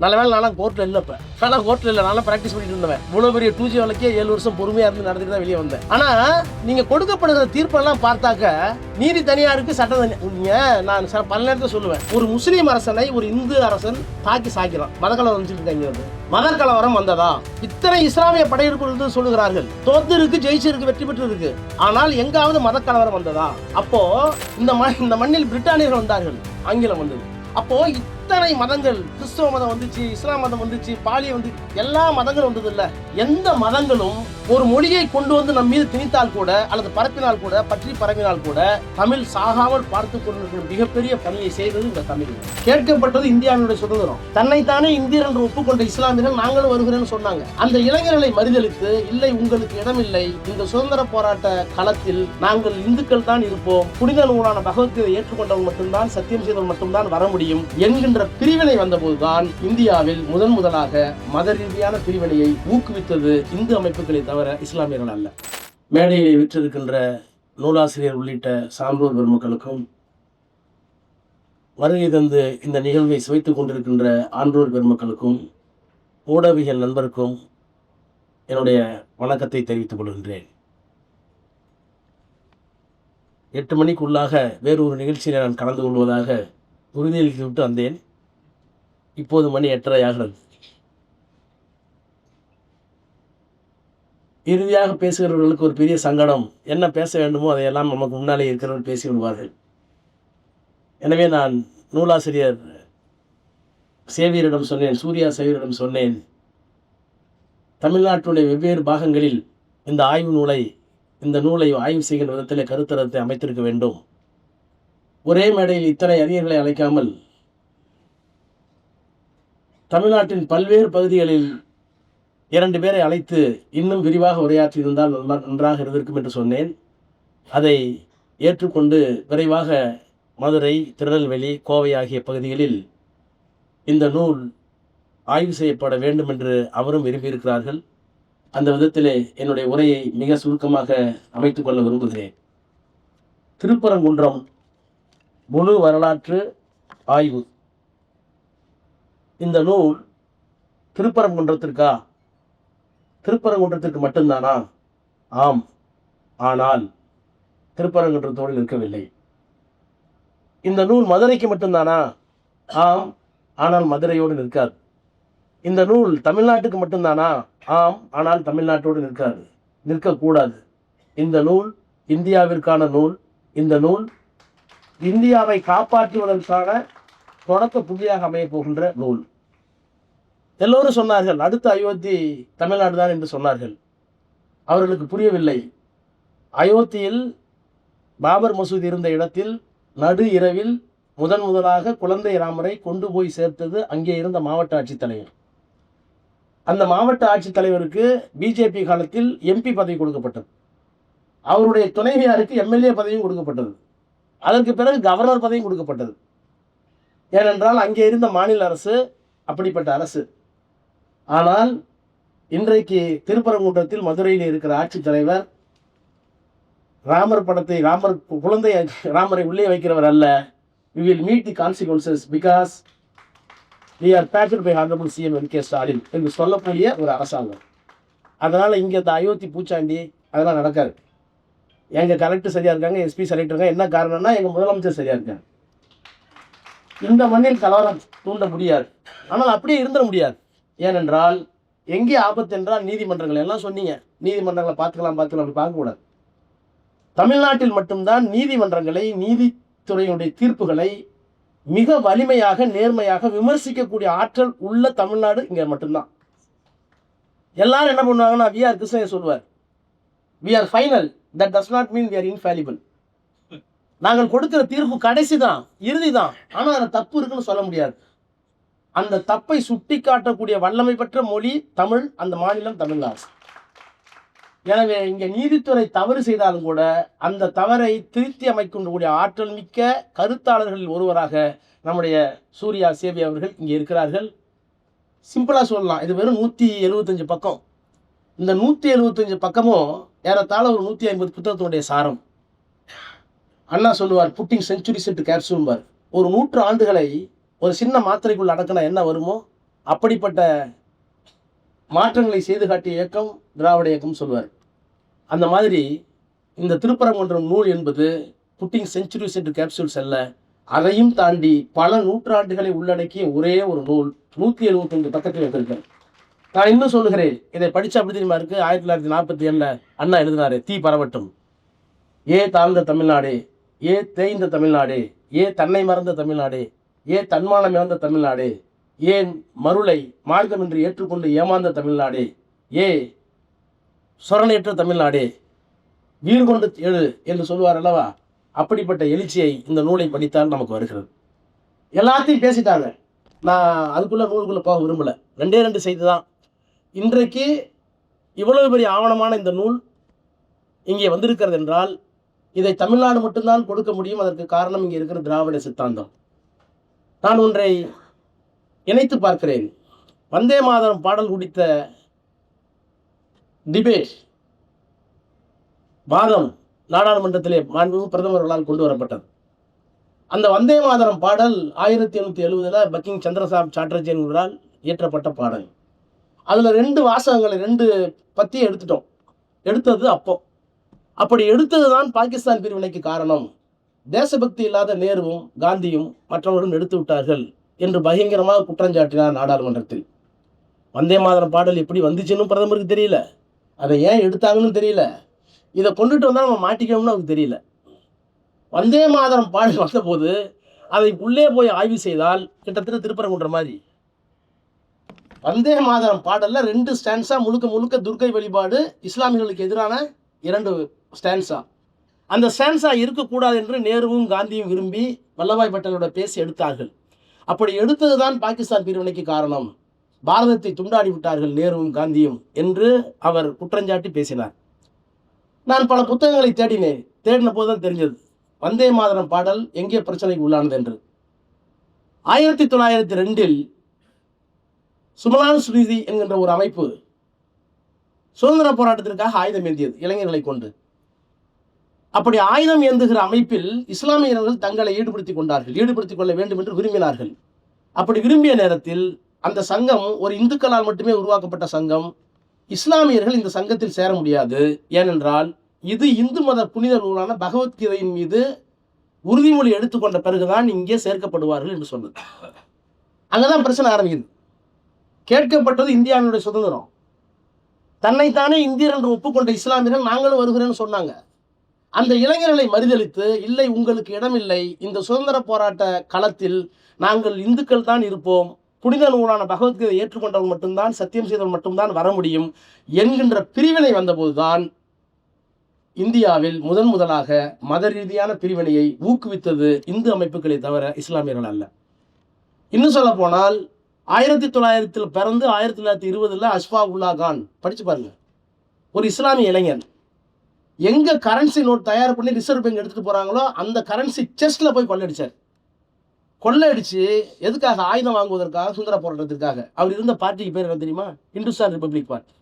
நல்ல வேலை நானும் கோர்ட்டில் இல்லை. இப்போ நான் கோர்ட்டில் இல்லை, நானும் ப்ராக்டிஸ் பண்ணிட்டு இருந்தேன். இவ்வளோ பெரிய 2G வழக்கே 7 வருஷம் பொறுமையாக இருந்து நடந்துட்டு தான் வெளியே வந்தேன். ஆனால் நீங்கள் கொடுக்கப்படுகிற தீர்ப்பெல்லாம் பார்த்தாக்க நீதி தனியாக இருக்குது, சட்டம் தனியாக. நான் பல நேரத்தில் சொல்லுவேன், ஒரு முஸ்லீம் அரசனை ஒரு இந்து அரசன் தாக்கி சாய்க்கிறான். மதக்கலவரம் வந்துட்டு மதக்கலவரம் வந்ததா? இத்தனை இஸ்லாமிய படையெடுப்பு சொல்லுகிறார்கள். தோத்து இருக்கு, ஜெயிச்சிருக்கு, வெற்றி பெற்று இருக்கு. ஆனால் எங்காவது மதக்கலவரம் வந்ததா? அப்போ இந்த மண்ணில் பிரிட்டானியர்கள் வந்தார்கள், ஆங்கிலம் வந்தது. அப்போ இத்தனை மதங்கள், கிறிஸ்தவ மதம் வந்துச்சு, இஸ்லாம் மதம் வந்துச்சு, பாலி வந்து எல்லா மதங்களும் வந்தது இல்ல. எந்த மதங்களும் ஒரு மொழியை கொண்டு வந்து நம் மீது திணித்தால் கூட, அல்லது பரப்பினால் கூட, பற்றி பரப்பினால் கூட, தமிழ் சாகாமல் பார்த்து கொண்டிருக்கிற மிகப்பெரிய பணியை செய்தது இந்த தமிழ். கேட்கப்பட்டது இந்தியாவுடைய சுதந்திரம். தன்னைத்தானே இந்தியர் என்று ஒப்புக்கொண்ட இஸ்லாமியர்கள் நாங்களும் வருகிறேன்னு சொன்னாங்க. அந்த இளைஞர்களை மறுதளித்து, இல்லை உங்களுக்கு இடமில்லை, இந்த சுதந்திர போராட்ட களத்தில் நாங்கள் இந்துக்கள் தான் இருப்போம், புனித நூலான பகவத்கீதை ஏற்றுக்கொண்டவங்க மட்டும்தான், சத்தியம் செய்தவங்க மட்டும்தான் வர முடியும் என்கின்ற பிரிவினை வந்தபோதுதான் இந்தியாவில் முதலாக மத ரீதியான பிரிவினையை ஊக்குவித்தது இந்து அமைப்புகளை தவிர இஸ்லாமியர்கள் அல்ல. மேடையை விற்றிருக்கின்ற நூலாசிரியர் உள்ளிட்ட சான்றோர் பெருமக்களுக்கும், வருகை தந்து இந்த நிகழ்வை சுவைத்துக் கொண்டிருக்கின்ற ஆன்றோர் பெருமக்களுக்கும், ஊடகவியல் நண்பருக்கும் என்னுடைய வணக்கத்தை தெரிவித்துக் கொள்கின்றேன். 8 மணிக்குள்ளாக வேறொரு நிகழ்ச்சியில் நான் கலந்து கொள்வதாக உறுதியளித்து விட்டு வந்தேன். இப்போது மணி 8:30 ஆகிறது. இறுதியாக பேசுகிறவர்களுக்கு ஒரு பெரிய சங்கடம். என்ன பேச வேண்டுமோ அதையெல்லாம் நமக்கு முன்னாலே இருக்கிறவர்கள் பேசி விடுவார்கள். எனவே நான் நூலாசிரியர் சேவியரிடம் சொன்னேன், சூர்யா சேவியரிடம் சொன்னேன், தமிழ்நாட்டுடைய வெவ்வேறு பாகங்களில் இந்த நூலை ஆய்வு செய்கின்ற விதத்தில் கருத்தரத்தை அமைத்திருக்க வேண்டும். ஒரே மேடையில் இத்தனை அறிஞர்களை அழைக்காமல் தமிழ்நாட்டின் பல்வேறு பகுதிகளில் 2 பேரை அழைத்து இன்னும் விரிவாக உரையாற்றியிருந்தால் நன்றாக இருந்திருக்கும் என்று சொன்னேன். அதை ஏற்றுக்கொண்டு விரைவாக மதுரை, திருநெல்வேலி, கோவை ஆகிய பகுதிகளில் இந்த நூல் ஆய்வு செய்யப்பட வேண்டும் என்று அவரும் விரும்பியிருக்கிறார்கள். அந்த விதத்திலே என்னுடைய உரையை மிக சுருக்கமாக அமைத்துக் கொள்ள விரும்புகிறேன். திருப்பரங்குன்றம் முழு வரலாற்று ஆய்வு. இந்த நூல் திருப்பரங்குன்றத்திற்கு மட்டும்தானா? ஆம். ஆனால் திருப்பரங்குன்றத்தோடு நிற்கவில்லை. இந்த நூல் மதுரைக்கு மட்டும்தானா? ஆம். ஆனால் மதுரையோடு நிற்காது. இந்த நூல் தமிழ்நாட்டுக்கு மட்டும்தானா? ஆம். ஆனால் தமிழ்நாட்டோடு நிற்கக்கூடாது. இந்த நூல் இந்தியாவிற்கான நூல். இந்த நூல் இந்தியாவை காப்பாற்றுவதற்கான தொடக்க புள்ளியாக அமைய போகின்ற நூல். எல்லோரும் சொன்னார்கள், அடுத்த அயோத்தி தமிழ்நாடு தான் என்று சொன்னார்கள். அவர்களுக்கு புரியவில்லை. அயோத்தியில் பாபர் மசூதி இருந்த இடத்தில் நடு இரவில் முதலாக குழந்தை ராமரை கொண்டு போய் சேர்த்தது அங்கே இருந்த மாவட்ட ஆட்சித்தலைவர். அந்த மாவட்ட ஆட்சித்தலைவருக்கு பிஜேபி காலத்தில் MP பதவி கொடுக்கப்பட்டது. அவருடைய துணைவியாருக்கு MLA பதவியும் கொடுக்கப்பட்டது. அதற்கு பிறகு கவர்னர் பதவியும் கொடுக்கப்பட்டது. ஏனென்றால் அங்கே இருந்த மாநில அரசு அப்படிப்பட்ட அரசு. ஆனால் இன்றைக்கு திருப்பரங்குன்றத்தில் மதுரையில் இருக்கிற ஆட்சித்தலைவர் குழந்தை ராமரை உள்ளே வைக்கிறவர் அல்ல. We will meet the consequences because we are backed by Honorable CM MK Stalin என்று சொல்லக்கூடிய ஒரு அரசாங்கம். அதனால் இங்கே இந்த அயோத்தி பூச்சாண்டி அதெல்லாம் நடக்காது. எங்கள் கலெக்டர் சரியாக இருக்காங்க, SP சரியாக இருக்காங்க. என்ன காரணம்னா எங்கள் முதலமைச்சர் சரியாக இருக்காங்க. இந்த மண்ணில் கலவரம் தூண்ட முடியாது. ஆனால் அப்படியே இருந்துட முடியாது. ஏனென்றால் எங்கே ஆபத்து என்றால் நீதிமன்றங்கள் எல்லாம் சொன்னீங்க, நீதிமன்றங்களை பார்த்துக்கலாம் அப்படி பார்க்கக்கூடாது. தமிழ்நாட்டில் மட்டும்தான் நீதிமன்றங்களை, நீதித்துறையினுடைய தீர்ப்புகளை மிக வலிமையாக, நேர்மையாக விமர்சிக்கக்கூடிய ஆற்றல் உள்ள தமிழ்நாடு இங்கே மட்டும்தான். எல்லாரும் என்ன பண்ணுவாங்கன்னா, VR கிருஷ்ணன் சொல்லுவார், we are final, that does not mean we are infallible. நாங்கள் கொடுக்கிற தீர்ப்பு கடைசி தான், இறுதி தான். ஆனால் அந்த தப்பு இருக்குன்னு சொல்ல முடியாது. அந்த தப்பை சுட்டி காட்டக்கூடிய வல்லமை பெற்ற மொழி தமிழ், அந்த மாநிலம் தமிழ்நாடு. எனவே இங்கே நீதித்துறை தவறு செய்தாலும் கூட அந்த தவறை திருத்தி அமைக்கக்கூடிய ஆற்றல் மிக்க கருத்தாளர்களில் ஒருவராக நம்முடைய சூர்யா சேவி அவர்கள் இங்கே இருக்கிறார்கள். சிம்பிளாக சொல்லலாம், இது வெறும் 175 பக்கம். இந்த 175 பக்கமும் ஏறத்தாழ ஒரு 150 புத்தகத்தினுடைய சாரம். அண்ணா சொல்லுவார், புட்டிங் செஞ்சுரிஸ் இன்டு கேப்சூல்பார். ஒரு 100 ஆண்டுகளை ஒரு சின்ன மாத்திரைக்குள் அடக்கினா என்ன வருமோ அப்படிப்பட்ட மாற்றங்களை செய்து காட்டிய இயக்கம் திராவிட இயக்கம் சொல்வார். அந்த மாதிரி இந்த திருப்பரங்குன்றம் நூல் என்பது புட்டிங் செஞ்சுரிஸ் என்று கேப்சூல்ஸ் அல்ல, அதையும் தாண்டி பல நூற்றாண்டுகளை உள்ளடக்கிய ஒரே ஒரு நூல். 175 பக்கத்தில் வைத்திருக்கேன். நான் இன்னும் சொல்லுகிறேன், இதை படித்தா அப்படி தெரியுமா இருக்கு. 1947 அண்ணா எழுதினாரு, தீ பரவட்டும், ஏ தாழ்ந்த தமிழ்நாடே, ஏ தேய்ந்த தமிழ்நாடே, ஏ தன்னை மறந்த தமிழ்நாடே, ஏ தன்மானம் இழந்த தமிழ்நாடே, ஏன் மருளை மார்க்கமின்றி ஏற்றுக்கொண்டு ஏமாந்த தமிழ்நாடே, ஏ சொரணையற்ற தமிழ்நாடே, வீர் கொண்டு எழு என்று சொல்லுவார் அல்லவா. அப்படிப்பட்ட எழுச்சியை இந்த நூலை படித்தால் நமக்கு வருகிறது. எல்லாத்தையும் பேசிட்டாங்க, நான் அதுக்குள்ளே நூலுக்குள்ளே போக விரும்பலை. 2 செய்தி தான். இன்றைக்கு இவ்வளவு பெரிய ஆவணமான இந்த நூல் இங்கே வந்திருக்கிறது என்றால் இதை தமிழ்நாடு மட்டும்தான் கொடுக்க முடியும். அதற்கு காரணம் இங்கே இருக்கிற திராவிட சித்தாந்தம். நான் ஒன்றை இணைத்து பார்க்கிறேன். வந்தே மாதரம் பாடல் குறித்த டிபேட் வாதம் நாடாளுமன்றத்திலே மாண்புமிகு பிரதமர்களால் கொண்டு வரப்பட்டது. அந்த வந்தே மாதரம் பாடல் 1870 பக்கிங் சந்திரசாம் சாட்டர்ஜி என்பவரால் இயற்றப்பட்ட பாடல். அதில் 2 வாசகங்களை 2 பத்தி எடுத்துட்டோம். எடுத்தது அப்படி எடுத்தது தான் பாகிஸ்தான் பிரிவினைக்கு காரணம். தேசபக்தி இல்லாத நேருவும் காந்தியும் மற்றவர்களும் எடுத்து விட்டார்கள் என்று பயங்கரமாக குற்றஞ்சாட்டினார் நாடாளுமன்றத்தில். வந்தே மாதரம் பாடல் எப்படி வந்துச்சுன்னு பிரதமருக்கு தெரியல, அதை ஏன் எடுத்தாங்கன்னு தெரியல, இதை கொண்டுட்டு வந்தால் நம்ம மாட்டிக்கணும்னு அவருக்கு தெரியல. வந்தே மாதரம் பாடல் வந்தபோது அதை உள்ளே போய் ஆய்வு செய்தால் கிட்டத்தட்ட திருப்பரங்குன்ற மாதிரி. வந்தே மாதரம் பாடல்ல 2 ஸ்டான்ஸா முழுக்க முழுக்க துர்க்கை வழிபாடு, இஸ்லாமியர்களுக்கு எதிரான 2 ஸ்டான்ஸா. அந்த ஸ்டான்ஸா இருக்கக்கூடாது என்று நேருவும் காந்தியும் விரும்பி வல்லபாய் பட்டேலோட பேசி எடுத்தார்கள். அப்படி எடுத்ததுதான் பாகிஸ்தான் பிரிவினைக்கு காரணம். பாரதத்தை துண்டாடி விட்டார்கள் நேருவும் காந்தியும் என்று அவர் குற்றஞ்சாட்டி பேசினார். நான் பல புத்தகங்களை தேடின போதுதான் தெரிஞ்சது வந்தே மாதரம் பாடல் எங்கே பிரச்சனைக்கு உள்ளானது என்று. 1902 சுமலான் சுனிதி என்கின்ற ஒரு அமைப்பு சுதந்திர போராட்டத்திற்காக ஆயுதம் ஏந்தியது இளைஞர்களை கொண்டு. அப்படி ஆயுதம் ஏந்துகிற அமைப்பில் இஸ்லாமியர்கள் தங்களை ஈடுபடுத்திக் கொள்ள வேண்டும் என்று விரும்பினார்கள். அப்படி விரும்பிய நேரத்தில் அந்த சங்கம் ஒரு இந்துக்களால் மட்டுமே உருவாக்கப்பட்ட சங்கம். இஸ்லாமியர்கள் இந்த சங்கத்தில் சேர முடியாது, ஏனென்றால் இது இந்து மத புனித நூலான பகவத்கீதையின் மீது உறுதிமொழி எடுத்துக்கொண்ட பிறகுதான் இங்கே சேர்க்கப்படுவார்கள் என்று சொன்னது. அங்கதான் பிரச்சனை ஆரம்பிக்குது. கேட்கப்பட்டது இந்தியாவினுடைய சுதந்திரம். தன்னைத்தானே இந்தியர் என்று ஒப்புக்கொண்ட இஸ்லாமியர்கள் நாங்களும் வருகிறேன்னு சொன்னாங்க. அந்த இளைஞர்களை மறுதளித்து, இல்லை உங்களுக்கு இடமில்லை, இந்த சுதந்திர போராட்ட களத்தில் நாங்கள் இந்துக்கள் தான் இருப்போம், புனித நூலான பகவத்கீதை ஏற்றுக்கொண்டவர்கள் மட்டும்தான், சத்தியம் செய்தவர்கள் மட்டும்தான் வர முடியும் என்கின்ற பிரிவினை வந்தபோதுதான் இந்தியாவில் முதலாக மத ரீதியான பிரிவினையை ஊக்குவித்தது இந்து அமைப்புகளை தவிர இஸ்லாமியர்கள் அல்ல. இன்னும் சொல்ல போனால் 1900 பிறந்து 1920 அஷ்ஃபா உல்லா கான் படிச்சு பாருங்க, ஒரு இஸ்லாமிய இளைஞன். எங்க கரன்சி நோட் தயார் பண்ணி ரிசர்வ் பேங்க் எடுத்துட்டு போறாங்களோ அந்த கரன்சி செஸ்ட்ல போய் கொள்ளையடிச்சார். கொள்ளையடிச்சு எதுக்காக? ஆயுதம் வாங்குவதற்காக, சுதந்திர போராட்டத்திற்காக. அவர் இருந்த பார்ட்டிக்கு பேர் என்ன தெரியுமா? Hindustan republic party.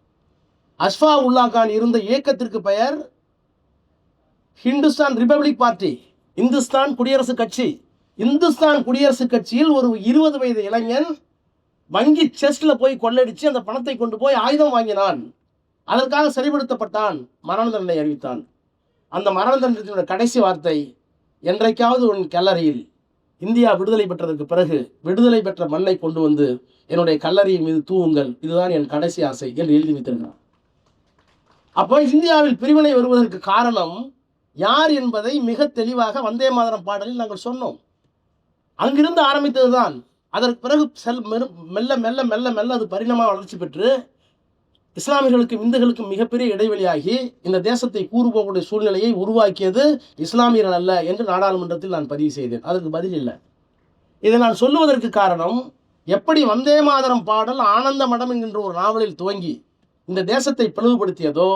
அஷ்ஃபா உல்லா கான் இருந்த இயக்கத்திற்கு பெயர் ஹிந்துஸ்தான் ரிபப்ளிக் பார்ட்டி, இந்துஸ்தான் குடியரசு கட்சி. இந்துஸ்தான் குடியரசு கட்சியில் ஒரு 20 வயது இளைஞன் வங்கி செஸ்ட்ல போய் கொள்ளையடிச்சு அந்த பணத்தை கொண்டு போய் ஆயுதம் வாங்கினான். அதற்காக சரிபடுத்தப்பட்டான், மரண தண்டனை அறிவித்தான். அந்த மரண தண்டனையோட கடைசி வார்த்தை, என்றைக்காவது உன் கல்லறையில் இந்தியா விடுதலை பெற்றதற்கு பிறகு விடுதலை பெற்ற மண்ணை கொண்டு வந்து என்னுடைய கல்லறையின் மீது தூவுங்கள், இதுதான் என் கடைசி ஆசை என்று எழுதி வைத்திருக்கிறான். அப்போ இந்தியாவில் பிரிவினை வருவதற்கு காரணம் யார் என்பதை மிக தெளிவாக வந்தே மாதரம் பாடலில் நாங்கள் சொன்னோம். அங்கிருந்து ஆரம்பித்தது தான். அதற்கு பிறகு மெல்ல மெல்ல மெல்ல மெல்ல அது பரிணாம வளர்ச்சி பெற்று இஸ்லாமியர்களுக்கும் இந்துக்களுக்கும் மிகப்பெரிய இடைவெளியாகி இந்த தேசத்தை கூறுபோக்கூடிய சூழ்நிலையை உருவாக்கியது இஸ்லாமியர்கள் அல்ல என்று நாடாளுமன்றத்தில் நான் பதிவு செய்தேன். அதற்கு பதில் இல்லை. இதை நான் சொல்லுவதற்கு காரணம், எப்படி வந்தே மாதரம் பாடல் ஆனந்த மடம் என்கின்ற ஒரு நாவலில் துவங்கி இந்த தேசத்தை பிளவுபடுத்தியதோ,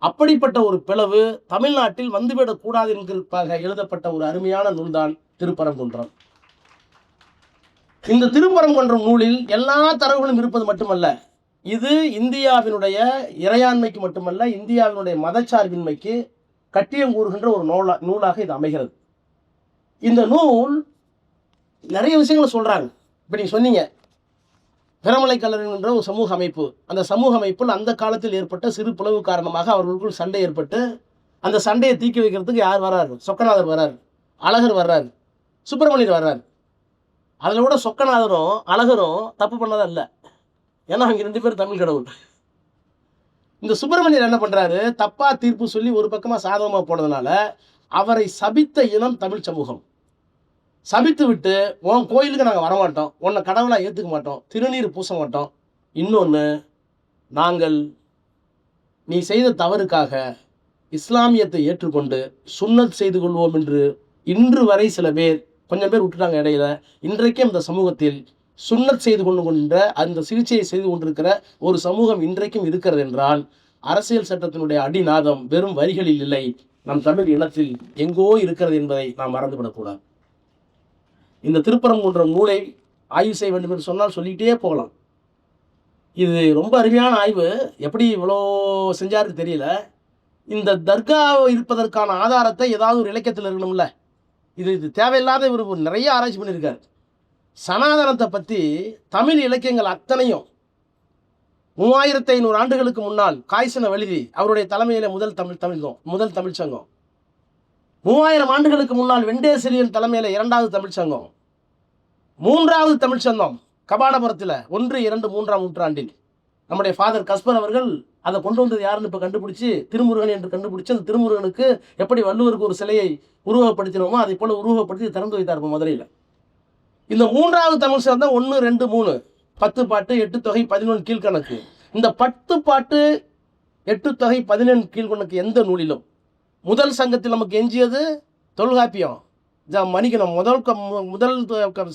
அப்படிப்பட்ட ஒரு பிளவு தமிழ்நாட்டில் வந்துவிடக்கூடாது என்கிறதுக்காக எழுதப்பட்ட ஒரு அருமையான நூல்தான் திருப்பரங்குன்றம். இந்த திருப்பரங்குன்றம் நூலில் எல்லா தரவுகளும் இருப்பது மட்டுமல்ல, இது இந்தியாவினுடைய இறையாண்மைக்கு மட்டுமல்ல, இந்தியாவினுடைய மதச்சார்பின்மைக்கு கட்டியம் கூறுகின்ற ஒரு நூலாக இது அமைகிறது. இந்த நூல் நிறைய விஷயங்களை சொல்றாங்க. இப்போ நீங்க சொன்னீங்க பிரமலை கல்லர் என்ற ஒரு சமூக அமைப்பு. அந்த சமூக அமைப்பில் அந்த காலத்தில் ஏற்பட்ட சிறு பிளவு காரணமாக அவர்களுக்குள் சண்டை ஏற்பட்டு அந்த சண்டையை தீக்கி வைக்கிறதுக்கு யார் வர்றாரு? சொக்கநாதர் வர்றாரு, அழகர் வர்றாரு, சுப்பிரமணியர் வர்றாரு. அதில் கூட சொக்கநாதரும் அழகரும் தப்பு பண்ணதான் இல்லை. ஏன்னா அவங்க 2 பேரும் தமிழ் கடவுள். இந்த சுப்பிரமணியர் என்ன பண்ணுறாரு? தப்பாக தீர்ப்பு சொல்லி ஒரு பக்கமாக சாதகமாக போனதுனால அவரை சபித்த இனம் தமிழ் சமூகம். சபித்து விட்டு உன் கோயிலுக்கு நாங்கள் வரமாட்டோம், உன்னை கடவுளாக ஏற்றுக்க மாட்டோம், திருநீர் பூச மாட்டோம். இன்னொன்று, நாங்கள் நீ செய்த தவறுக்காக இஸ்லாமியத்தை ஏற்றுக்கொண்டு சுன்னத் செய்து கொள்வோம் என்று இன்று வரை சில பேர், கொஞ்சம் பேர் விட்டுட்டாங்க இடையில, இன்றைக்கும் இந்த சமூகத்தில் சுன்னத் செய்து கொண்ட அந்த சிகிச்சையை செய்து கொண்டிருக்கிற ஒரு சமூகம் இன்றைக்கும் இருக்கிறது என்றால் அரசியல் சட்டத்தினுடைய அடிநாதம் வெறும் வரிகளில் இல்லை, நம் தமிழ் இனத்தில் எங்கோ இருக்கிறது என்பதை நாம் மறந்துவிடக்கூடாது. இந்த திருப்பரங்குன்றம் நூலை ஆய்வு செய்ய வேண்டும் என்று சொன்னால் சொல்லிக்கிட்டே போகலாம். இது ரொம்ப அருமையான ஆய்வு. எப்படி இவ்வளோ செஞ்சாருக்கு தெரியல. இந்த தர்கா இருப்பதற்கான ஆதாரத்தை ஏதாவது ஒரு இலக்கியத்தில் இருக்கணும்ல. இது தேவையில்லாத ஒரு நிறைய ஆராய்ச்சி பண்ணியிருக்காரு. சனாதனத்தை பற்றி தமிழ் இலக்கியங்கள் அத்தனையும் 3500 ஆண்டுகளுக்கு முன்னால் காய்சன வழுதி அவருடைய தலைமையில் முதல் தமிழ் சங்கம், 3000 ஆண்டுகளுக்கு முன்னால் வெண்டேசெழியன் தலைமையில் 2வது தமிழ் சங்கம், 3வது தமிழ் சங்கம் கபாடபுரத்தில் 1, 2, 3ஆம் நூற்றாண்டில் நம்முடைய ஃபாதர் கஸ்பர் அவர்கள் அதை கொண்டு வந்தது யாருன்னு இப்போ கண்டுபிடிச்சி திருமுருகன் என்று கண்டுபிடிச்சி அந்த திருமுருகனுக்கு எப்படி வள்ளுவருக்கு ஒரு சிலையை உருவப்படுத்தினோமோ அதை போல உருவப்படுத்தி திறந்து வைத்தார் இப்போ மதுரையில். இந்த 3வது தமிழ் சங்கம் 1, 2, 3 10 பாட்டு 8 தொகை 11 கீழ்கணக்கு. இந்த 10 பாட்டு 8 தொகை 11 கீழ்கணக்கு எந்த நூலிலும் முதல் சங்கத்தில் நமக்கு எஞ்சியது தொல்காப்பியம் மணிக்கணும். முதல்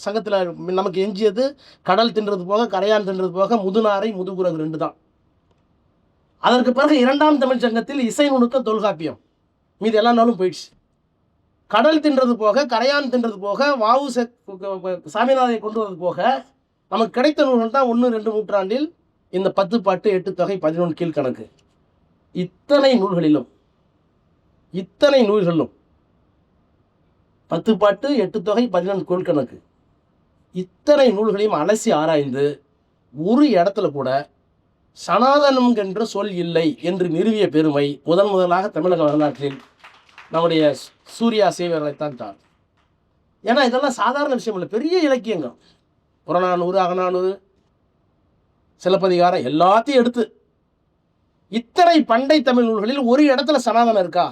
சங்கத்தில் நமக்கு எஞ்சியது கடல் தின்றது போக கரையான் தின்றது போக முதுநாரை முதுகுரகு 2 தான். அதற்கு பிறகு 2ஆம் தமிழ் சங்கத்தில் இசை நுணுக்க தொல்காப்பியம், மீது எல்லா நாளும் போயிடுச்சு. கடல் தின்றது போக கரையான் தின்றது போக வாவு சாமிநாதை கொண்டு வந்தது போக நமக்கு கிடைத்த நூல்கள் தான் 1, 2 நூற்றாண்டில் இந்த 10 பாட்டு 8 தொகை 11 கீழ்கணக்கு. இத்தனை நூல்களிலும் 10 பாட்டு 8 தொகை 11 கீழ்கணக்கு இத்தனை நூல்களையும் அலசி ஆராய்ந்து ஒரு இடத்துல கூட சனாதனம் என்ற சொல் இல்லை என்று நிறுவிய பெருமை முதலாக தமிழக வரலாற்றில் நம்முடைய சூர்யா சேவர்களைத்தான் தான். ஏன்னா இதெல்லாம் சாதாரண விஷயம் இல்லை, பெரிய இலக்கியங்கள். புறநானூறு, அகநானூறு, சிலப்பதிகாரம் எல்லாத்தையும் எடுத்து இத்தனை பண்டை தமிழ் நூல்களில் ஒரு இடத்துல சனாதனம் இருக்கா?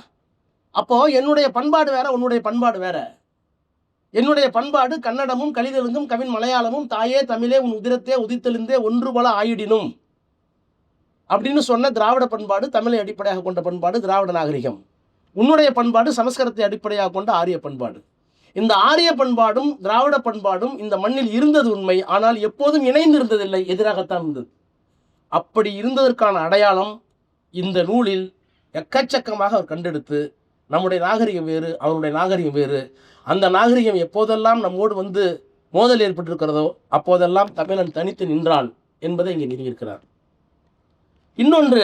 அப்போது என்னுடைய பண்பாடு வேற, உன்னுடைய பண்பாடு வேற. என்னுடைய பண்பாடு கன்னடமும் கலிதெலுங்கும் கவின் மலையாளமும் தாயே தமிழே உன் உதிரத்தே உதித்தெழுந்தே ஒன்று போல ஆயிடினும் அப்படின்னு சொன்ன திராவிட பண்பாடு, தமிழை அடிப்படையாக கொண்ட பண்பாடு திராவிட நாகரிகம். உன்னுடைய பண்பாடு சமஸ்கிருதத்தை அடிப்படையாக கொண்ட ஆரிய பண்பாடு. இந்த ஆரிய பண்பாடும் திராவிட பண்பாடும் இந்த மண்ணில் இருந்தது உண்மை, ஆனால் எப்போதும் இணைந்து இருந்ததில்லை, எதிராகத்தான் இருந்தது. அப்படி இருந்ததற்கான அடையாளம் இந்த நூலில் எக்கச்சக்கமாக அவர் கண்டெடுத்து, நம்முடைய நாகரிகம் வேறு, அவருடைய நாகரிகம் வேறு. அந்த நாகரிகம் எப்போதெல்லாம் நம்மோடு வந்து மோதல் ஏற்பட்டிருக்கிறதோ அப்போதெல்லாம் தமிழன் தனித்து நின்றான் என்பதை இங்கே நிறுவியிருக்கிறார். இன்னொன்று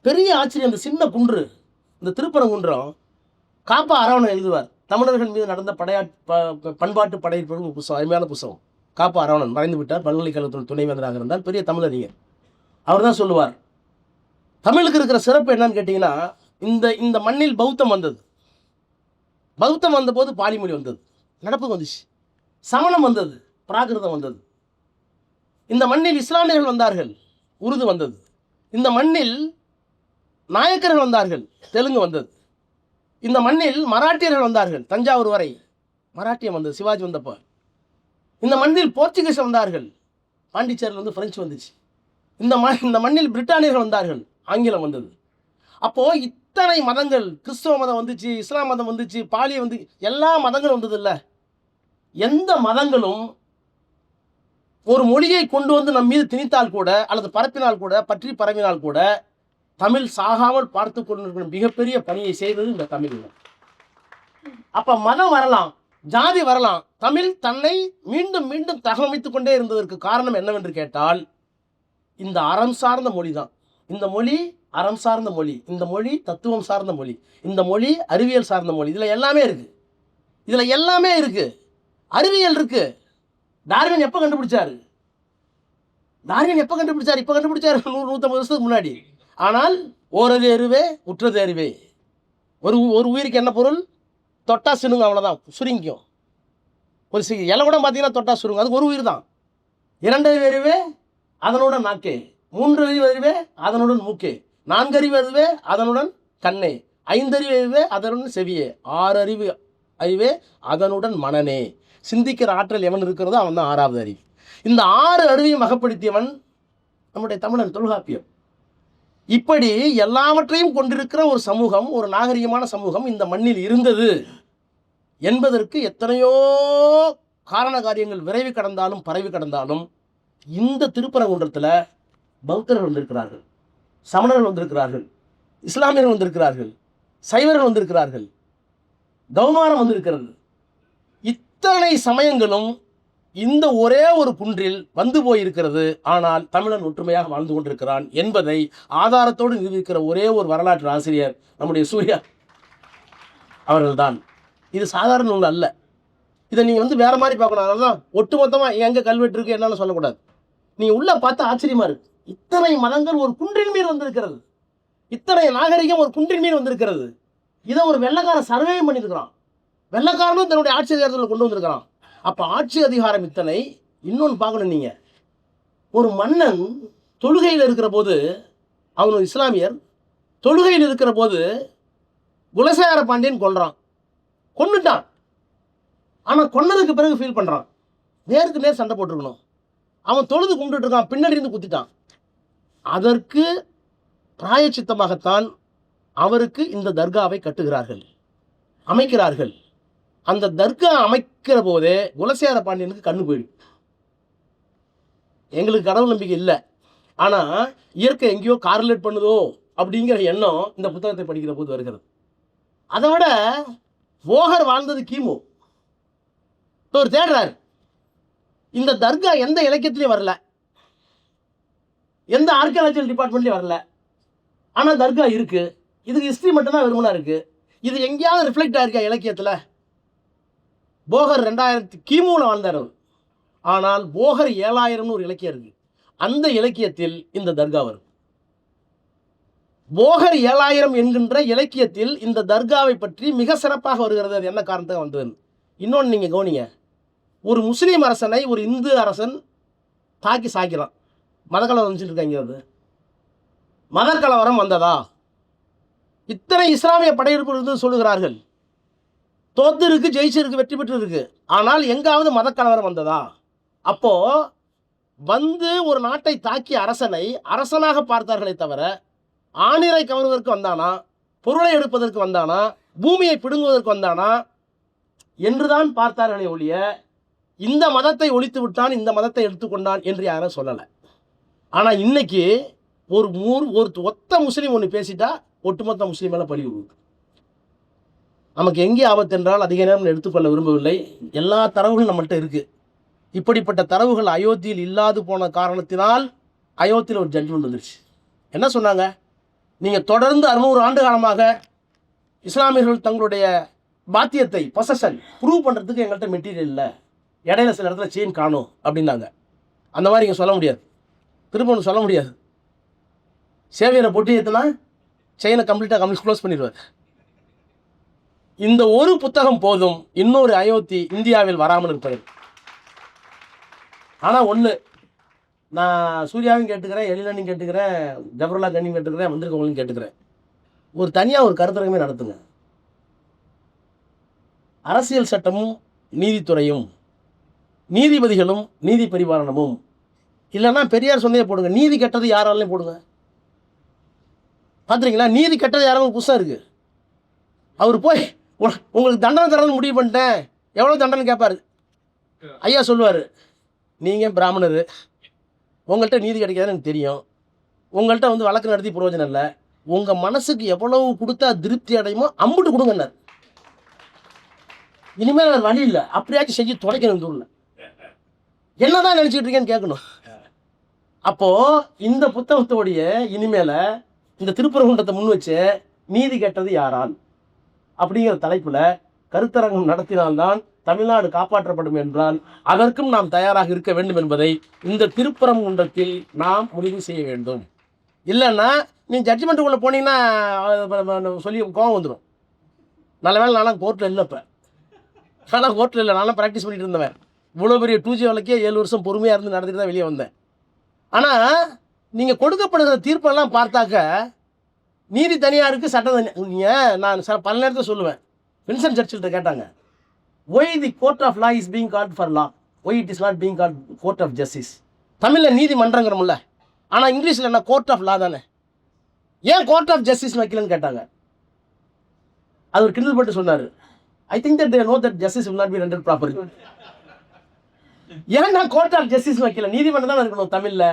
பெரிய ஆச்சரியம், இந்த சின்ன குன்று, இந்த திருப்பரங்குன்றம், காப்பா அரவணன் எழுதுவார். தமிழர்கள் மீது நடந்த பண்பாட்டு படையெடுப்பு புத்தகம், அருமையான புத்தகம். காப்பா அரவணன் மறைந்து விட்டார், பல்கலைக்கழகத்தின் துணைவேந்தராக இருந்தால், பெரிய தமிழறிஞர். அவர் தான் சொல்லுவார், தமிழுக்கு இருக்கிற சிறப்பு என்னன்னு கேட்டிங்கன்னா, இந்த மண்ணில் பௌத்தம் வந்தது. பௌத்தம் வந்தபோது பாலிமொழி வந்தது, நடப்பு வந்துச்சு. சமணம் வந்தது, பிராகிருதம் வந்தது. இந்த மண்ணில் இஸ்லாமியர்கள் வந்தார்கள், உருது வந்தது. இந்த மண்ணில் நாயக்கர்கள் வந்தார்கள், தெலுங்கு வந்தது. இந்த மண்ணில் மராட்டியர்கள் வந்தார்கள், தஞ்சாவூர் வரை மராட்டியம் வந்தது, சிவாஜி வந்தப்போ. இந்த மண்ணில் போர்ச்சுகீஸ் வந்தார்கள், பாண்டிச்சேரியில் வந்து பிரெஞ்சு வந்துச்சு. இந்த மண்ணில் பிரிட்டானியர்கள் வந்தார்கள், ஆங்கிலம் வந்தது. அப்போது இத்தனை மதங்கள், கிறிஸ்தவ மதம் வந்துச்சு, இஸ்லாம் மதம் வந்துச்சு, பாலிய வந்து எல்லா மதங்களும் வந்தது இல்லை. எந்த மதங்களும் ஒரு மொழியை கொண்டு வந்து நம் மீது திணித்தால் கூட, அல்லது பரப்பினால் கூட, பற்றி பரவினால் கூட, தமிழ் சாகாமல் பார்த்து கொண்டிருக்கிற மிகப்பெரிய பணியை செய்தது இந்த தமிழ். அப்போ மதம் வரலாம், ஜாதி வரலாம், தமிழ் தன்னை மீண்டும் மீண்டும் தகவமைத்து கொண்டே இருந்ததற்கு காரணம் என்னவென்று கேட்டால், இந்த அறம் சார்ந்த மொழி தான். இந்த மொழி அறம் சார்ந்த மொழி, இந்த மொழி தத்துவம் சார்ந்த மொழி, இந்த மொழி அறிவியல் சார்ந்த மொழி. இதில் எல்லாமே இருக்குது. அறிவியல் இருக்குது. டார்வின் எப்போ கண்டுபிடிச்சாரு? டார்வின் எப்போ கண்டுபிடிச்சார்? இப்போ கண்டுபிடிச்சார், 100-150 வருஷத்துக்கு முன்னாடி. ஆனால் ஓரது எருவே உற்றது அறிவே. ஒரு உயிருக்கு என்ன பொருள்? தொட்டா சினுங்க, அவ்வளோதான், சுருங்கிக்கும். ஒரு இலை கூட பார்த்தீங்கன்னா தொட்டா சுருங்க, அதுக்கு ஒரு உயிர் தான். 2 அறிவே அதனுடன் நாக்கே, 3 அறிவே அதனுடன் மூக்கே, 4 அறிவே அதனுடன் கண்ணே, 5 அறிவே அதனுடன் செவியே, 6 அறிவே அதனுடன் மனனே. சிந்திக்கிற ஆற்றல் எவன் இருக்கிறதோ அவன் தான் 6வது அறிவு. இந்த 6 அறிவையும் வகைப்படுத்தியவன் நம்முடைய தமிழன் தொல்காப்பியம். இப்படி எல்லாவற்றையும் கொண்டிருக்கிற ஒரு சமூகம், ஒரு நாகரிகமான சமூகம் இந்த மண்ணில் இருந்தது என்பதற்கு எத்தனையோ காரண காரியங்கள் விரைவு கடந்தாலும் பரவி கடந்தாலும் இந்த திருப்பரங்குன்றத்தில் பௌத்தர்கள் வந்திருக்கிறார்கள், சமணர்கள் வந்திருக்கிறார்கள், இஸ்லாமியர்கள் வந்திருக்கிறார்கள், சைவர்கள் வந்திருக்கிறார்கள், கௌமாரம் வந்திருக்கிறது. இத்தனை சமயங்களும் இந்த ஒரே ஒரு குன்றில் வந்து போயிருக்கிறது. ஆனால் தமிழன் ஒற்றுமையாக வாழ்ந்து கொண்டிருக்கிறான் என்பதை ஆதாரத்தோடு நிரூபிக்கிற ஒரே ஒரு வரலாற்று ஆசிரியர் நம்முடைய சூர்யா அவர்கள்தான். இது சாதாரண நூல் அல்ல. இதை நீங்கள் வேறு மாதிரி பார்க்கணும். அதனால தான் ஒட்டுமொத்தமாக எங்கே கல்வெட்டு இருக்குது என்னன்னு சொல்லக்கூடாது. நீங்கள் உள்ளே பார்த்தா ஆச்சரியமாக இருக்குது. இத்தனை மதங்கள் ஒரு குன்றின் மீது வந்திருக்கிறது, இத்தனை நாகரிகம் ஒரு குன்றின் மீது வந்திருக்கிறது. இதை ஒரு வெள்ளைக்காரன் சர்வே பண்ணியிருக்கிறான், வெள்ளைக்காரனும் தன்னுடைய ஆட்சி அதிகாரத்தில் கொண்டு வந்திருக்கிறான். அப்போ ஆட்சி அதிகாரம் இத்தனை. இன்னொன்று பார்க்கணும், நீங்கள் ஒரு மன்னன் தொழுகையில் இருக்கிற போது, அவன் ஒரு இஸ்லாமியர், தொழுகையில் இருக்கிற போது குலசேகர பாண்டியன் கொன்னுட்டான். ஆனால் கொன்னதுக்கு பிறகு ஃபீல் பண்ணுறான், நேருக்கு நேர் சண்டை போட்டிருக்கணும். அவன் தொழுது கும்பிட்டு இருக்கான், பின்னாடி இருந்து குத்திட்டான். அதற்கு பிராயச்சித்தமாகத்தான் அவருக்கு இந்த தர்காவை கட்டுகிறார்கள், அமைக்கிறார்கள். அந்த தர்கா அமைக்கிற போதே குலசேகர பாண்டியனுக்கு கண்ணு போயிடும். எங்களுக்கு கடவுள் நம்பிக்கை இல்லை, ஆனால் இயற்கை எங்கேயோ கார்லேட் பண்ணுதோ அப்படிங்கிற எண்ணம் இந்த புத்தகத்தை படிக்கிற போது வருகிறது. அதை விட போகர் வாழ்ந்தது கிமு. ஒரு தேடுறாரு, இந்த தர்கா எந்த இலக்கியத்திலையும் வரல, எந்த ஆர்கியாலஜிக்கல் டிபார்ட்மெண்ட்லையும் வரல. ஆனால் தர்கா இருக்குது, இதுக்கு ஹிஸ்ட்ரி மட்டும்தான் வெறுமனா இருக்குது. இது எங்கேயாவது ரிஃப்ளெக்ட் ஆயிருக்கா இலக்கியத்தில்? போகர் 2000 கிமுவில் வாழ்ந்தார் அவர். ஆனால் போகர் 7000 ஒரு இலக்கியம் இருக்குது, அந்த இலக்கியத்தில் இந்த தர்கா வரும். போகர் 7000 என்கின்ற இலக்கியத்தில் இந்த தர்காவை பற்றி மிக சிறப்பாக வருகிறது. அது என்ன காரணத்துக்கு வந்ததுன்னு இன்னொன்று நீங்கள் கவனிங்க. ஒரு முஸ்லீம் அரசனை ஒரு இந்து அரசன் தாக்கி சாய்க்கிறான், மதக்கலவரம் வந்துட்டு இருக்காங்க. அது மதக்கலவரம் வந்ததா? இத்தனை இஸ்லாமிய படையெடுப்பு இருந்து சொல்லுகிறார்கள், தோத்து இருக்கு, ஜெயிச்சிருக்கு, வெற்றி பெற்று இருக்கு. ஆனால் எங்காவது மதக்கலவரம் வந்ததா? அப்போ ஒரு நாட்டை தாக்கிய அரசனை அரசனாக பார்த்தார்களே தவிர ஆணிரை கவர்வதற்கு வந்தானா, பொருளை எடுப்பதற்கு வந்தானா, பூமியை பிடுங்குவதற்கு வந்தானா என்றுதான் பார்த்தார்களே ஒழிய இந்த மதத்தை ஒழித்து விட்டான், இந்த மதத்தை எடுத்துக்கொண்டான் என்று யாரும் சொல்லலை. ஆனால் இன்னைக்கு ஒரு ஒத்த முஸ்லீம் ஒன்று பேசிட்டா ஒட்டுமொத்த முஸ்லீம் மேலே பழி விடுவது. நமக்கு எங்கே ஆபத்து என்றால் அதிக நேரம் எடுத்துக்கொள்ள விரும்பவில்லை. எல்லா தரவுகளும் நம்மள்கிட்ட இருக்குது. இப்படிப்பட்ட தரவுகள் அயோத்தியில் இல்லாது போன காரணத்தினால் அயோத்தியில் ஒரு ஜட்ஜ்மெண்ட் வந்துருச்சு. என்ன சொன்னாங்க? நீங்கள் தொடர்ந்து 600 ஆண்டு காலமாக இஸ்லாமியர்கள் தங்களுடைய பாத்தியத்தை பொசஷன் ப்ரூவ் பண்ணுறதுக்கு எங்கள்கிட்ட மெட்டீரியல் இல்லை, இடையில சில இடத்துல செயின் காணும் அப்படின்னாங்க. அந்த மாதிரி இங்கே சொல்ல முடியாது, திரும்ப ஒன்று சொல்ல முடியாது. சேவியரை பொட்டி ஏற்றுனா செயினை கம்ப்ளீட்டாக க்ளோஸ் பண்ணிடுவார். இந்த ஒரு புத்தகம் போதும் இன்னொரு அயோத்தி இந்தியாவில் வராமல் இருப்பது. ஆனால் ஒன்று, நான் சூர்யாவையும் கேட்டுக்கிறேன், எழிலனையும் கேட்டுக்கிறேன், ஜபருல்லா கண்ணியும் கேட்டுக்கிறேன், வந்திருக்கவங்களையும் கேட்டுக்கிறேன், ஒரு தனியாக ஒரு கருத்தரங்கமே நடத்துங்க. அரசியல் சட்டமும் நீதித்துறையும் நீதிபதிகளும் நீதி பரிபாலனமும் இல்லைன்னா பெரியார் சொன்னே போடுங்க, நீதி கெட்டது யாராலையும் போடுங்க. பார்த்துறீங்களா? நீதி கெட்டது யாராலும் புதுசாக இருக்குது. அவர் போய் உங்களுக்கு தண்டனை தரணும்னு முடிவு பண்ணிட்டேன், எவ்வளோ தண்டனை கேட்பார். ஐயா சொல்லுவார், நீங்கள் பிராமணர், உங்கள்கிட்ட நீதி கிடைக்காதுன்னு எனக்கு தெரியும், உங்கள்கிட்ட வழக்கு நடத்தி பிரயோஜனம் இல்லை, உங்கள் மனசுக்கு எவ்வளவு கொடுத்தா திருப்தி அடையுமோ அம்புட்டு கொடுங்கன்னார். இனிமேல் அது வழி இல்லை, அப்படியாச்சும் செஞ்சு துடைக்கணும். தூரில் என்னதான் நினச்சிக்கிட்டு இருக்கேன்னு கேட்கணும். அப்போது இந்த புத்தகத்தோடைய இனிமேல் இந்த திருப்பரங்குன்றத்தை முன் வச்சு நீதி கெட்டது யாரால் அப்படிங்கிற தலைப்பில் கருத்தரங்கம் நடத்தினால்தான் தமிழ்நாடு காப்பாற்றப்படும் என்றால் அதற்கும் நாம் தயாராக இருக்க வேண்டும் என்பதை இந்த திருப்பரங்குன்றத்தில் நாம் முடிவு செய்ய வேண்டும். இல்லைன்னா நீ ஜட்ஜ்மெண்ட்டுக்குள்ளே போனீங்கன்னா சொல்லி கோவம் வந்துடும். நல்ல வேலை நான்லாம் கோர்ட்டில் இல்லை. இப்போ ஆனால் கோர்ட்டில் இல்லை, நான்லாம் ப்ராக்டிஸ் பண்ணிட்டு இருந்தவன். இவ்வளோ பெரிய 2G வழக்கே 7 வருஷம் பொறுமையாக இருந்து நடத்திட்டு தான் வெளியே வந்தேன். ஆனால் நீங்கள் கொடுக்கப்படுகிற தீர்ப்பெல்லாம் பார்த்தாக்க நீதி தனியாக இருக்குது, சட்டம் தனியாக. நான் பல நேரத்தில் சொல்லுவேன். வின்சென்ட் சர்ச்சில்கிட்ட கேட்டாங்க, why the court of law is being called for law, why it is not being called court of justice. தமிழில் நீதிமன்றங்கிறோம்ல, ஆனால் இங்கிலீஷில் என்ன கோர்ட் ஆஃப் லா தானே, ஏன் கோர்ட் ஆஃப் ஜஸ்டிஸ் வைக்கலன்னு கேட்டாங்க. அது ஒரு கிண்டல் பட்டு சொன்னார், I think that they know that justice will not be rented properly. ஏன் நான் கோர்ட் ஆஃப் ஜஸ்டிஸ் வைக்கல, நீதிமன்றம் தான் இருக்கணும் தமிழில்.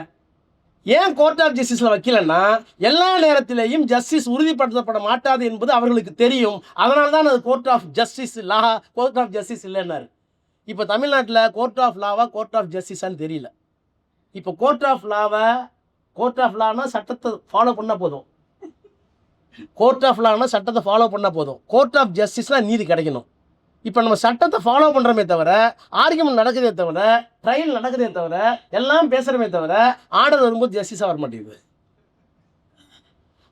ஏன் கோர்ட் ஆஃப் ஜஸ்டிஸில் வைக்கலன்னா எல்லா நேரத்திலேயும் ஜஸ்டிஸ் உறுதிப்படுத்தப்பட மாட்டாது என்பது அவர்களுக்கு தெரியும். அதனால தான் அது court of justice law, court of justice இல்லைன்னாரு. இப்போ தமிழ்நாட்டில் கோர்ட் ஆஃப் லாவா கோர்ட் ஆஃப் ஜஸ்டிஸான்னு தெரியல. இப்போ கோர்ட் ஆஃப் லானா சட்டத்தை ஃபாலோ பண்ணால் போதும். கோர்ட் ஆஃப் லானா சட்டத்தை ஃபாலோ பண்ணால் போதும். கோர்ட் ஆஃப் ஜஸ்டிஸ்னால் நீதி கிடைக்கணும். இப்போ நம்ம சட்டத்தை ஃபாலோ பண்ணுறோமே தவிர, ஆர்கியூமெண்ட் நடக்குதே தவிர, ட்ரையல் நடக்குதே தவிர, எல்லாம் பேசுகிறமே தவிர, ஆர்டர் வரும்போது ஜஸ்டிஸாக வர மாட்டேங்குது.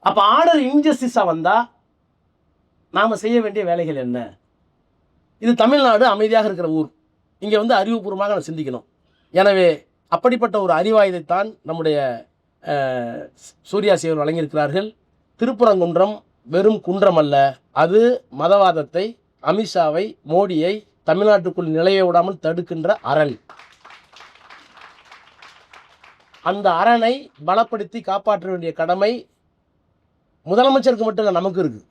அப்போ ஆர்டர் இன்ஜஸ்டிஸாக வந்தால் நாம் செய்ய வேண்டிய வேலைகள் என்ன? இது தமிழ்நாடு அமைதியாக இருக்கிற ஊர். இங்கே வந்து அறிவுபூர்வமாக நம்ம சிந்திக்கணும். எனவே அப்படிப்பட்ட ஒரு அறிவாயுதைத்தான் நம்முடைய சூர்யா சேவர் வழங்கியிருக்கிறார்கள். திருப்பரங்குன்றம் வெறும் குன்றம் அல்ல, அது மதவாதத்தை, அமித்ஷாவை, மோடியை தமிழ்நாட்டுக்குள் நிலைய விடாமல் தடுக்கின்ற அரண். அந்த அரணை பலப்படுத்தி காப்பாற்ற வேண்டிய கடமை முதலமைச்சருக்கு மட்டும் இல்லை, நமக்கு இருக்குது.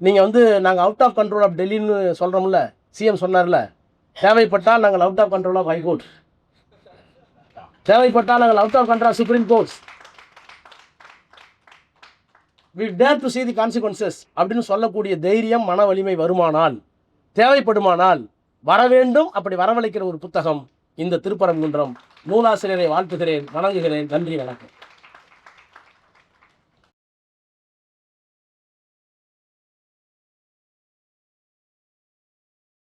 நீங்கள் வந்து நாங்கள் அவுட் ஆஃப் கண்ட்ரோல் ஆஃப் டெல்லின்னு சொல்கிறோம்ல, சிஎம் சொன்னார்ல, தேவைப்பட்டால் நாங்கள் out of control of high court, தேவைப்பட்டால் நாங்கள் out of control of supreme courts, we dare to see the consequences அப்படின்னு சொல்லக்கூடிய தைரியம், மன வலிமை வருமானால், தேவைப்படுமானால் வர வேண்டும். அப்படி வரவழைக்கிற ஒரு புத்தகம் இந்த திருப்பரங்குன்றம். நூலாசிரியரை வாழ்த்துகிறேன், வணங்குகிறேன். நன்றி, வணக்கம்.